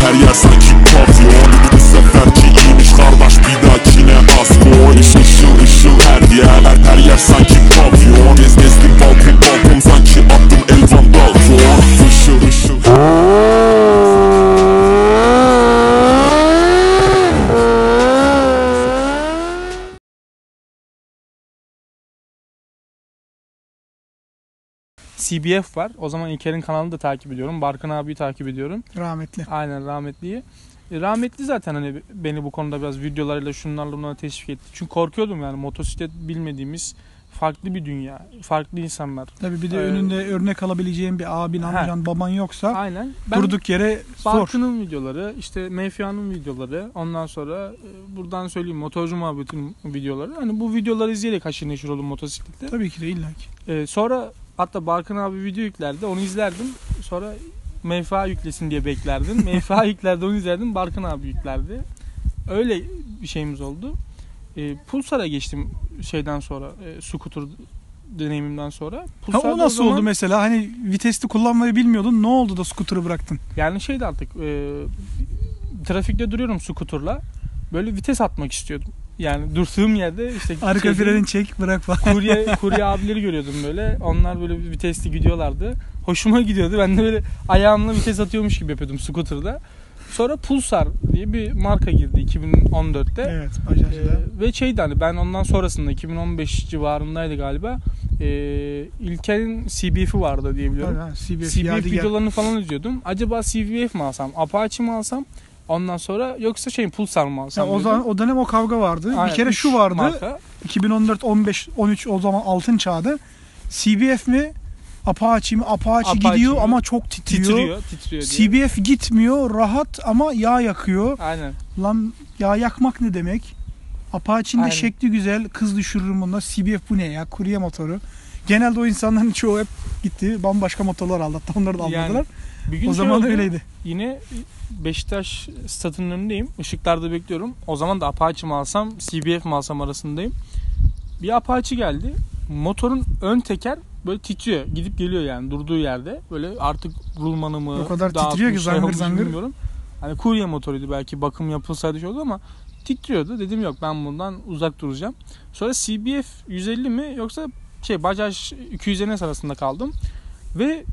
her yer sanki pavyon. Bu seferki iyiymiş kardeş, bir dahakine az koy. Işıl ışıl her yer sanki pavyon. Gezdim balkon sanki attım elvan balkon. Işıl ışıl. CBF var. O zaman İlker'in kanalını da takip ediyorum. Barkın abiyi takip ediyorum. Rahmetli. Aynen, rahmetliyi. Rahmetli zaten hani beni bu konuda biraz videolarıyla şunlarla bunlarla teşvik etti. Çünkü korkuyordum yani, motosiklet bilmediğimiz farklı bir dünya, farklı insanlar. Tabii bir de önünde örnek alabileceğin bir abin, amcan, baban yoksa aynen. durduk yere zor. Barkın'ın videoları, işte Meyfia'nın videoları, ondan sonra buradan söyleyeyim Motorcu Muhabbet'in videoları. Hani bu videoları izleyerek haşır neşir oldum motosiklette. Tabii ki de illaki. Sonra hatta Barkın abi video yüklerdi, onu izlerdim. Sonra Meyfa yüklesin diye beklerdim. Meyfa yüklerdi, onu izlerdim. Barkın abi yüklerdi. Öyle bir şeyimiz oldu. Pulsar'a geçtim şeyden sonra, scooter deneyimimden sonra. O nasıl oldu mesela? Hani vitesli kullanmayı bilmiyordun. Ne oldu da scooter'ı bıraktın? Yani şeydi artık, trafikte duruyorum scooter'la. Böyle vites atmak istiyordum. Yani durduğum yerde işte arka freni çek bırak falan. Kurye abileri görüyordum böyle. Onlar böyle vitesli gidiyorlardı. Hoşuma gidiyordu. Ben de böyle ayağımla vites atıyormuş gibi yapıyordum scooter'da. Sonra Pulsar diye bir marka girdi 2014'te. Evet, Bajaj'da. Ve şeydi hani, ben ondan sonrasında 2015 civarındaydı galiba. İlker'in CBF'i vardı diye biliyorum. CBF videolarını falan izliyordum. Acaba CBF mi alsam, Apache mi alsam? Ondan sonra yoksa Pulsar mı alsam? O dönem o kavga vardı. Aynen, bir kere şu vardı. Marka. 2014, 15, 13 o zaman altın çağda. CBF mi? Apache mi? Apache gidiyor mi? Ama çok titriyor. Titriyor CBF gitmiyor, rahat ama yağ yakıyor. Aynen. Lan yağ yakmak ne demek? Apache'nin de şekli güzel. Kız düşürürüm bunda. CBF bu ne ya? Kurye motoru. Genelde o insanların çoğu hep gitti. Bambaşka motorlar aldı. Hatta onları da almadılar. Yani, o zaman öyleydi. Yine Beşiktaş stadının önündeyim. Işıklarda bekliyorum. O zaman da Apache mi alsam, CBF mi alsam arasındayım. Bir Apache geldi. Motorun ön teker böyle titriyor. Gidip geliyor yani durduğu yerde. Böyle artık rulmanı mı? O kadar titriyor ki zangır zangır. Bilmiyorum. Hani kurye motoruydu, belki bakım yapılsaydı şey oldu ama titriyordu. Dedim yok, ben bundan uzak duracağım. Sonra CBF 150 mi yoksa Bajaj 200 arasında kaldım. Ve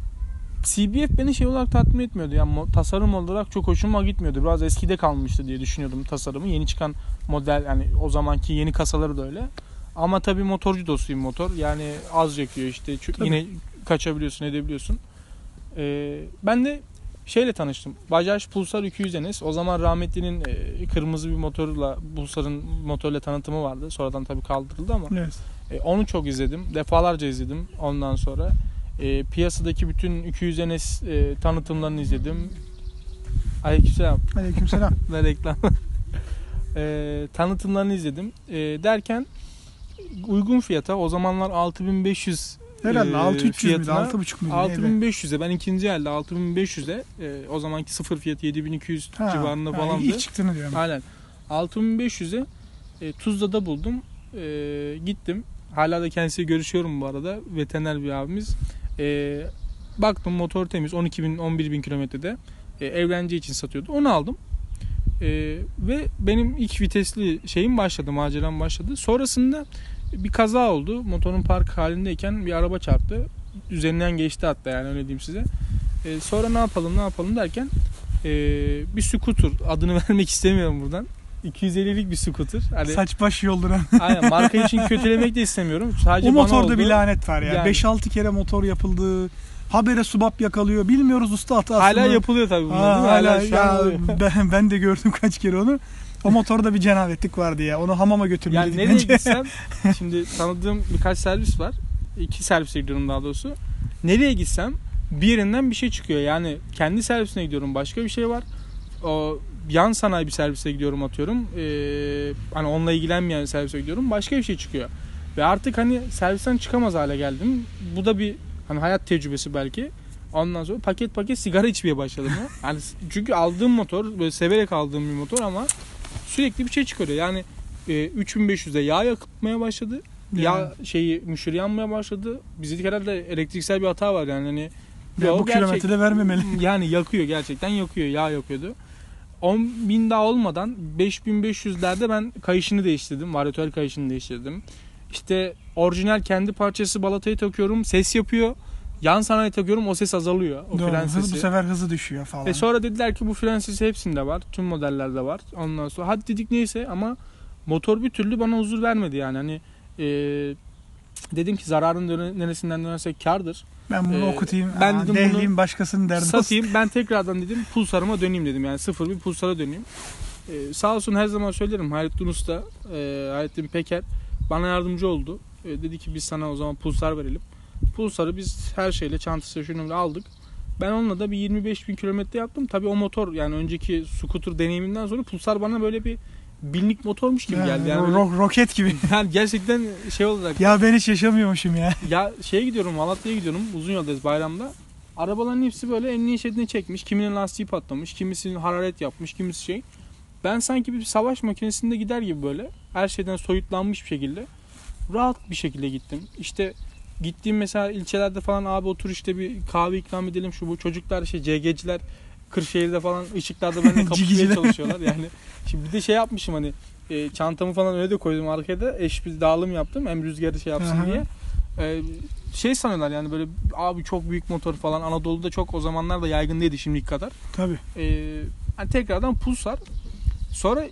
CBF beni olarak tatmin etmiyordu. Yani tasarım olarak çok hoşuma gitmiyordu. Biraz eskide kalmıştı diye düşünüyordum tasarımı. Yeni çıkan model, yani o zamanki yeni kasaları da öyle. Ama tabii motorcu dostuyum motor. Yani az yakıyor işte. Yine kaçabiliyorsun, edebiliyorsun. Ben de şeyle tanıştım. Bajaj Pulsar 200 NS. O zaman rahmetlinin kırmızı bir motorla, Pulsar'ın motorla tanıtımı vardı. Sonradan tabii kaldırıldı ama. Evet. Onu çok izledim. Defalarca izledim ondan sonra. Piyasadaki bütün 200 NS tanıtımlarını izledim. Aleykümselam. Aleykümselam. Ve reklam. Tanıtımlarını izledim. Derken uygun fiyata, o zamanlar 6500 herhalde 6300 müydü, 6,5 müydü? 6500'e, ben ikinci elde 6500'e, o zamanki sıfır fiyat 7200 civarında falandı. İlk çıktığını diyorum. Aynen. 6500'e Tuzla'da buldum. Gittim. Hala da kendisiyle görüşüyorum bu arada. Veteriner bir abimiz. Baktım motor temiz. 12.000-11.000 kilometrede. Evleneceği için satıyordu. Onu aldım. Ve benim ilk vitesli maceram başladı. Sonrasında bir kaza oldu. Motorun park halindeyken bir araba çarptı. Üzerinden geçti hatta, yani öyle diyeyim size. Sonra ne yapalım derken bir scooter, adını vermek istemiyorum buradan. 250'lik bir scooter. Hani, saç baş yolduran. Aynen, marka için kötülemek de istemiyorum. Sadece o bana motorda oldu. bir lanet var ya. Yani. 5-6 kere motor yapıldı. Habere subap yakalıyor. Bilmiyoruz usta hatasını. Hala yapılıyor tabii bunlar. Hala ya, ben de gördüm kaç kere onu. O motorda bir cenabetlik vardı ya. Onu hamama götürmeliydik. Yani nereye gitsem, şimdi tanıdığım birkaç servis var. 2 servise gidiyorum daha doğrusu. Nereye gitsem bir yerinden bir şey çıkıyor. Yani kendi servisine gidiyorum, başka bir şey var. O yan sanayi bir servise gidiyorum atıyorum. Hani onunla ilgilenmeyen servise gidiyorum, başka bir şey çıkıyor. Ve artık hani servisten çıkamaz hale geldim. Bu da bir hani hayat tecrübesi belki. Ondan sonra paket sigara içmeye başladım. Yani çünkü aldığım motor böyle severek aldığım bir motor ama sürekli bir şey çıkarıyor. Yani 3500'e yağ yakıtmaya başladı. Yağ müşür yanmaya başladı. Bizdeki herhalde elektriksel bir hata var yani. Hani bu kilometrede vermemeli. Yani yakıyor, gerçekten yakıyor. Yağ yakıyordu. 10.000 daha olmadan 5.500'lerde ben kayışını değiştirdim. Varyatör kayışını değiştirdim. İşte orijinal kendi parçası balatayı takıyorum. Ses yapıyor. Yan sanayi takıyorum. O ses azalıyor. O fren sesi. Bu sefer hızı düşüyor falan. Ve sonra dediler ki bu fren sesi hepsinde var. Tüm modellerde var. Ondan sonra hadi dedik neyse ama motor bir türlü bana huzur vermedi yani. Hani dedim ki zararın neresinden dönersek kârdır. Ben bunu okutayım. Ben dedim dehleyeyim başkasının derdini. Satayım. Ben tekrardan dedim Pulsar'ıma döneyim dedim. Yani sıfır bir Pulsar'a döneyim. Sağ olsun her zaman söylerim. Hayrettin Usta, Hayrettin Peker bana yardımcı oldu. Dedi ki biz sana o zaman Pulsar verelim. Pulsar'ı biz her şeyle çantası şunu aldık. Ben onunla da bir 25.000 kilometre yaptım. Tabii o motor yani önceki scooter deneyiminden sonra Pulsar bana böyle bir binlik motormuş gibi geldi. Yani roket gibi. Yani gerçekten şey olarak. Ya ben hiç yaşamıyormuşum ya. Ya şeye gidiyorum, Malatya'ya gidiyorum. Uzun yoldayız bayramda. Arabaların hepsi böyle emniyet şeridine çekmiş. Kiminin lastiği patlamış, kimisinin hararet yapmış, kimisi şey. Ben sanki bir savaş makinesinde gider gibi böyle her şeyden soyutlanmış bir şekilde rahat bir şekilde gittim. İşte gittiğim mesela ilçelerde falan abi otur işte bir kahve ikram edelim şu bu. Çocuklar CG'ciler Kırşehir'de falan ışıklarda benimle kapışmaya çalışıyorlar. Yani şimdi bir de şey yapmışım hani çantamı falan öyle de koydum arkaya da eş bir dağılım yaptım. Hem rüzgarı şey yapsın diye. Şey sanıyorlar yani böyle abi çok büyük motor falan Anadolu'da çok o zamanlar da yaygın değildi şimdiki kadar. Tabii. Hani tekrardan Pulsar. Sonra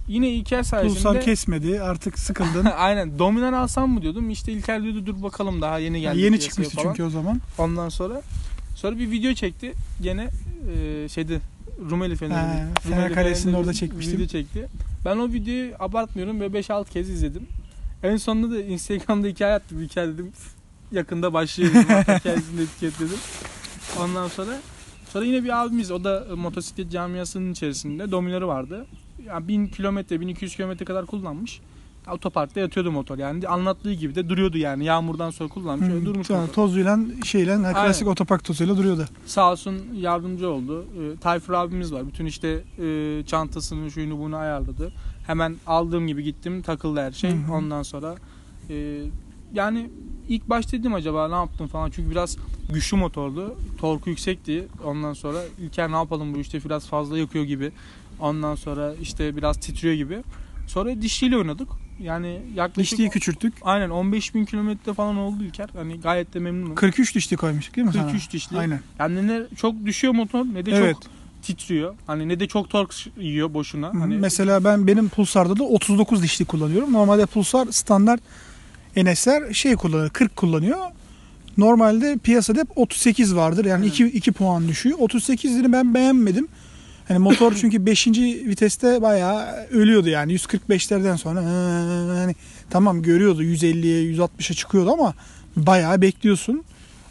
yine İlker sayesinde Pulsar kesmedi artık sıkıldın. Aynen Dominar alsam mı diyordum. İşte İlker diyordu dur bakalım daha yeni geldi. Yeni çıkmıştı çünkü o zaman. Ondan sonra bir video çekti. Gene Rumeli Fener'de. Fener Kalesi'nde orada çekmiştim. Video çekti. Ben o videoyu abartmıyorum ve 5-6 kez izledim. En sonunda da Instagram'da hikaye attım. Hikaye dedim yakında başlıyor. Hikayesini etiketledim. Ondan sonra yine bir abimiz o da motosiklet camiasının içerisinde Dominar'ı vardı. Yani 1000 kilometre 1200 kilometre kadar kullanmış. Otoparkta yatıyordu motor yani anlattığı gibi de duruyordu yani yağmurdan sonra kullanmış öyle durmuş. Tozuyla klasik otopark tozuyla duruyordu. Sağ olsun yardımcı oldu. Tayfur abimiz var. Bütün işte çantasını şuyunu bunu ayarladı. Hemen aldığım gibi gittim takıldı her şey. Ondan sonra yani ilk başta dedim acaba ne yaptım falan çünkü biraz güçlü motordu. Torku yüksekti. Ondan sonra İlker ne yapalım bu işte biraz fazla yakıyor gibi. Ondan sonra işte biraz titriyor gibi. Sonra dişliyle oynadık. Yani yaklaşık dişliyi küçülttük. Aynen 15.000 kilometre falan oldu İlker. Hani gayet de memnunum. 43 dişli koymuştuk değil mi 43 sana? dişli. Aynen. Yani ne çok düşüyor motor ne de çok titriyor. Hani ne de çok tork yiyor boşuna. Hani mesela benim Pulsar'da da 39 dişli kullanıyorum. Normalde Pulsar standart NSR kullanıyor. 40 kullanıyor. Normalde piyasada hep 38 vardır. Yani 2 puan düşüyor. 38'ini ben beğenmedim. Hani motor çünkü 5. viteste bayağı ölüyordu yani 145'lerden sonra hani tamam görüyordu 150'ye 160'a çıkıyordu ama bayağı bekliyorsun.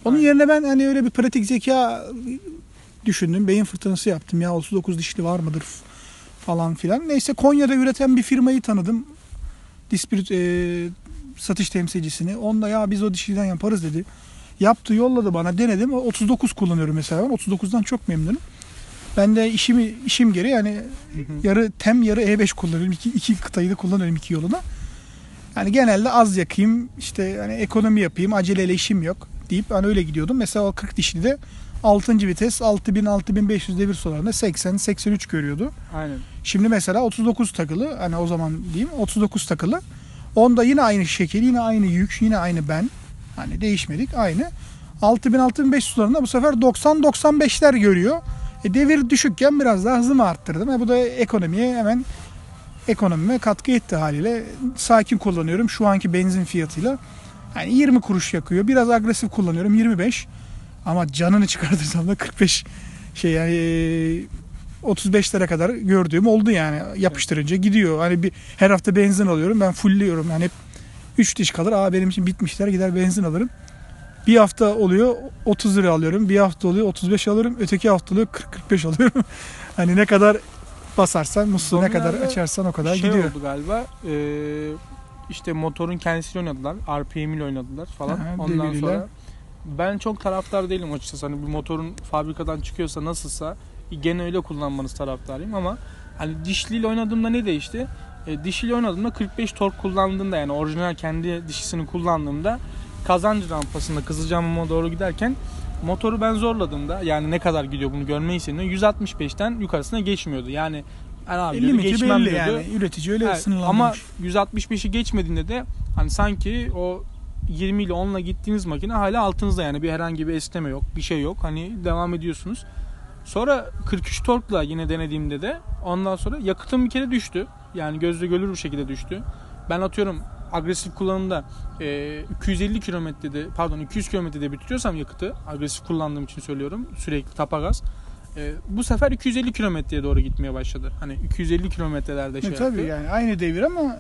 Onun yerine ben hani öyle bir pratik zeka düşündüm. Beyin fırtınası yaptım ya 39 dişli var mıdır falan filan. Neyse Konya'da üreten bir firmayı tanıdım. Disprit satış temsilcisini. Onunla ya biz o dişliden yaparız dedi. Yaptı yolladı bana denedim. 39 kullanıyorum mesela ben. 39'dan çok memnunum. Ben de işim gereği yani yarı TEM yarı E5 kullanıyorum. İki kıtayı da kullanıyorum iki yoluna. Yani genelde az yakayım işte yani ekonomi yapayım aceleyle işim yok deyip hani öyle gidiyordum. Mesela o 40 dişli de 6. vites 6000-6500 devir sularında 80-83 görüyordu. Aynen. Şimdi mesela 39 takılı hani o zaman diyeyim 39 takılı. Onda yine aynı şekil yine aynı yük yine aynı ben. Hani değişmedik aynı. 6000-6500 sularında bu sefer 90-95'ler görüyor. Devir düşükken biraz daha hızımı arttırdım. Bu da ekonomime katkı etti haliyle. Sakin kullanıyorum şu anki benzin fiyatıyla. Yani 20 kuruş yakıyor. Biraz agresif kullanıyorum 25. Ama canını çıkartırsam da 45 yani 35'lere kadar gördüğüm oldu yani. Yapıştırınca gidiyor. Hani her hafta benzin alıyorum. Ben fullliyorum. Yani hep 3 diş kalır. Benim için bitmişler gider benzin alırım. Bir hafta oluyor 30 lira alıyorum. Bir hafta oluyor 35 alıyorum. Öteki hafta oluyor 40-45 alıyorum. Hani ne kadar basarsan, musluğu ne kadar açarsan o kadar gidiyor. Şey oldu galiba. İşte motorun kendisiyle oynadılar. RPM ile oynadılar falan. Ondan sonra ben çok taraftar değilim açıkçası. Hani bir motorun fabrikadan çıkıyorsa nasılsa gene öyle kullanmanız taraftarıyım ama hani dişliyle oynadığımda ne değişti? Dişliyle oynadığımda 45 tork kullandığımda yani orijinal kendi dişisini kullandığımda Kazancı rampasında Kızılcahamam'a doğru giderken motoru ben zorladığımda, yani ne kadar gidiyor bunu görmeyi istediğimde 165'ten yukarısına geçmiyordu. Yani abi 50 metre geçmem belli diyordu. yani. Üretici öyle sınırlandırmış. Ama 165'i geçmediğinde de hani sanki o 20 ile 10 ile gittiğiniz makine hala altınızda, yani bir herhangi bir esneme yok, bir şey yok. Hani devam ediyorsunuz. Sonra 43 torkla yine denediğimde de ondan sonra yakıtım bir kere düştü. Yani gözle görülür bir şekilde düştü. Ben atıyorum agresif kullanımda 250 kilometrede, pardon 200 kilometrede bitiriyorsam yakıtı, agresif kullandığım için söylüyorum, sürekli tapa gaz. Bu sefer 250 kilometreye doğru gitmeye başladı. Hani 250 kilometrelerde şey yaptı. Tabii yani aynı devir ama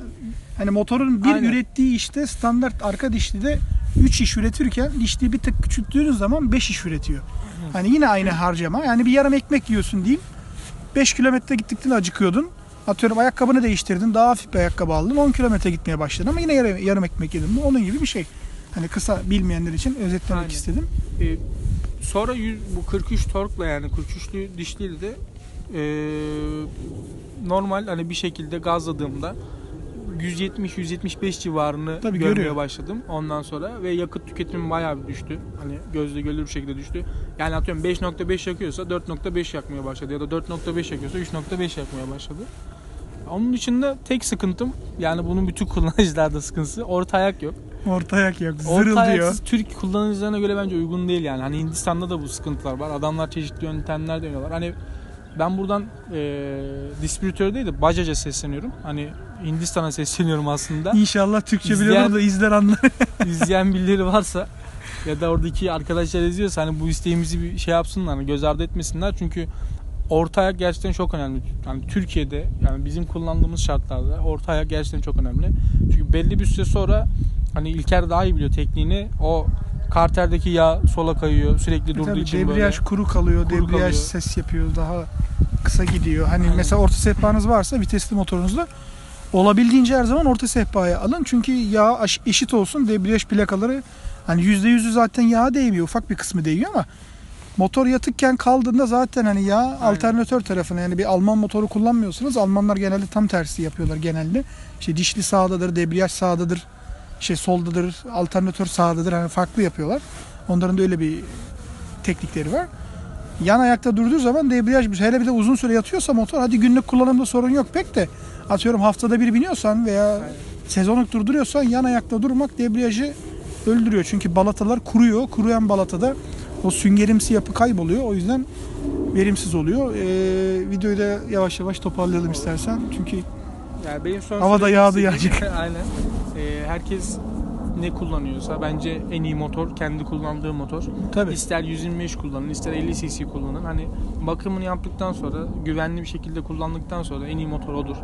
hani motorun bir ürettiği işte standart arka dişlide 3 iş üretirken dişliği bir tık küçülttüğünüz zaman 5 iş üretiyor. Hani yine aynı harcama. Yani bir yarım ekmek yiyorsun diyeyim. 5 kilometre gittikten acıkıyordun. Atıyorum ayakkabını değiştirdin. Daha hafif bir ayakkabı aldın. 10 kilometre gitmeye başladın ama yine yarım ekmek yedin. Onun gibi bir şey. Hani kısa bilmeyenler için özetlemek istedim. Sonra bu 43 torkla, yani 43'lü dişliyle de normal hani bir şekilde gazladığımda 170-175 civarını görmeye başladım ondan sonra ve yakıt tüketimim bayağı bir düştü. Hani gözle görülür bir şekilde düştü. Yani atıyorum 5.5 yakıyorsa 4.5 yakmaya başladı ya da 4.5 yakıyorsa 3.5 yakmaya başladı. Onun dışında tek sıkıntım, yani bunun bütün kullanıcılarda sıkıntısı, orta ayak yok. Orta ayak yok. Orta ayaksız Türk kullanıcılarına göre bence uygun değil yani. Hani Hindistan'da da bu sıkıntılar var. Adamlar çeşitli yöntemler deniyorlar. Hani ben buradan distribütör değil de Bajaj'a sesleniyorum. Hani Hindistan'a sesleniyorum aslında. İnşallah Türkçe biliyor da izler anlar. İzleyen birileri varsa ya da oradaki arkadaşlar izliyorsa hani bu isteğimizi bir şey yapsınlar, hani göz ardı etmesinler. Çünkü orta ayak gerçekten çok önemli. Yani Türkiye'de, yani bizim kullandığımız şartlarda orta ayak gerçekten çok önemli. Çünkü belli bir süre sonra hani İlker daha iyi biliyor tekniğini. O karterdeki yağ sola kayıyor sürekli durduğu için böyle. Debriyaj kuru kalıyor. Debriyaj ses yapıyor. Daha kısa gidiyor. Hani mesela orta sehpanız varsa vitesli motorunuzda olabildiğince her zaman orta sehpaya alın. Çünkü yağ eşit olsun. Debriyaj plakaları hani %100'ü zaten yağ değmiyor. Ufak bir kısmı değiyor ama motor yatıkken kaldığında zaten hani yağ alternatör tarafına, yani bir Alman motoru kullanmıyorsunuz. Almanlar genelde tam tersi yapıyorlar genelde. İşte dişli sağdadır, debriyaj sağdadır, soldadır, alternatör sağdadır. Hani farklı yapıyorlar. Onların da öyle bir teknikleri var. Yan ayakta durduğu zaman debriyaj, hele bir de uzun süre yatıyorsa motor, hadi günlük kullanımda sorun yok pek de, atıyorum haftada bir biniyorsan veya sezonluk durduruyorsan yan ayakta durmak debriyajı öldürüyor. Çünkü balatalar kuruyor. Kuruyan balatada o süngerimsi yapı kayboluyor. O yüzden verimsiz oluyor. Videoyu da yavaş yavaş toparlayalım istersen. Çünkü yani benim havada yağdı yağacak. Aynen. Herkes ne kullanıyorsa bence en iyi motor kendi kullandığı motor. Tabii. İster 125 kullanın, ister 50 cc kullanın. Hani bakımını yaptıktan sonra, güvenli bir şekilde kullandıktan sonra en iyi motor odur.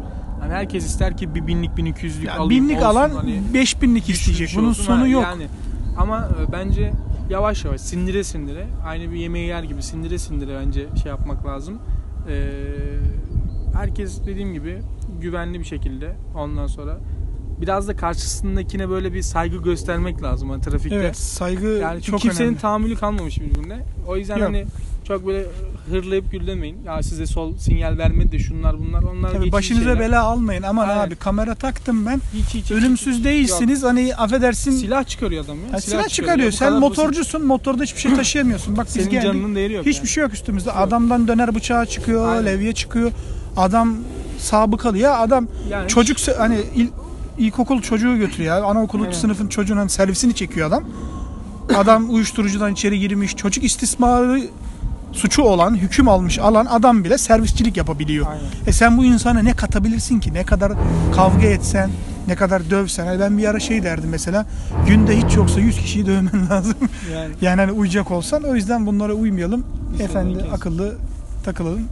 Hani herkes ister ki bir 1000'lik 1200'lük yani alayım 1000'lik olsun, alan hani 5000'lik isteyecek. Bunun sonu yok. Yani ama bence yavaş yavaş sindire sindire, aynı bir yemeği yer gibi sindire sindire bence şey yapmak lazım. Herkes dediğim gibi güvenli bir şekilde, ondan sonra biraz da karşısındakine böyle bir saygı göstermek lazım hani trafikte. Evet, saygı yani çok kimsenin önemli. tahammülü kalmamış birbirine. O yüzden Yok. hani çok böyle hırlayıp gürlemeyin. Ya size sol sinyal vermedi de şunlar bunlar. Onlar tabii başınıza şeyler. bela almayın. Aman Aynen. abi kamera taktım ben. Hiç. Ölümsüz değilsiniz. Yok. Hani affedersin. Silah çıkarıyor adam ya. Yani silah çıkarıyor. Sen motorcusun. Motorda hiçbir şey taşıyamıyorsun. Bak senin biz canının değeri yok. Hiçbir şey yok üstümüzde. Yok. Adamdan döner bıçağı çıkıyor, aynen, levye çıkıyor. Adam sabıkalı ya. Adam yani çocuk hani ilkokul çocuğu götürüyor. Anaokulu sınıfın çocuğunun servisini çekiyor adam. Adam uyuşturucudan içeri girmiş. Çocuk istismarı suçu olan, hüküm almış alan adam bile servisçilik yapabiliyor. Aynen. Sen bu insana ne katabilirsin ki? Ne kadar kavga etsen, ne kadar dövsen. Yani ben bir ara derdim mesela. Günde hiç yoksa 100 kişiyi dövmen lazım. Yani hani uyacak olsan. O yüzden bunlara uymayalım. Efendi akıllı takılalım.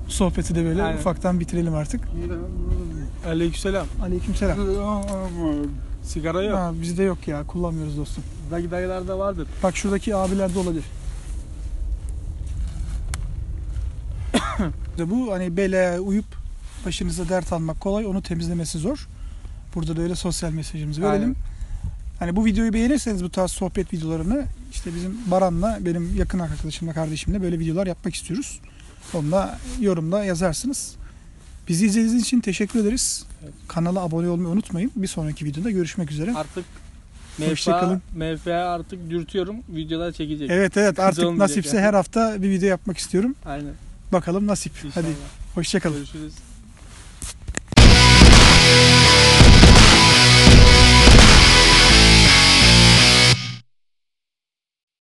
Sohbeti de böyle ufaktan bitirelim artık. Aleykümselam. Aleykümselam. Sigara yok. Bizde yok ya. Kullanmıyoruz dostum. Dayılarda vardır. Bak şuradaki abilerde olabilir. Bu hani belaya uyup başınıza dert almak kolay. Onu temizlemesi zor. Burada da öyle sosyal mesajımızı verelim. Aynen. Hani bu videoyu beğenirseniz, bu tarz sohbet videolarını, işte bizim Baran'la, benim yakın arkadaşımla, kardeşimle böyle videolar yapmak istiyoruz. Onu da yorumda yazarsınız. Bizi izlediğiniz için teşekkür ederiz. Evet. Kanala abone olmayı unutmayın. Bir sonraki videoda görüşmek üzere. Artık Hoşçakalın. MFA artık dürtüyorum. Videolar çekecek. Evet artık nasipse her hafta bir video yapmak istiyorum. Aynen. Bakalım nasip. İnşallah. Hadi hoşçakalın. Görüşürüz.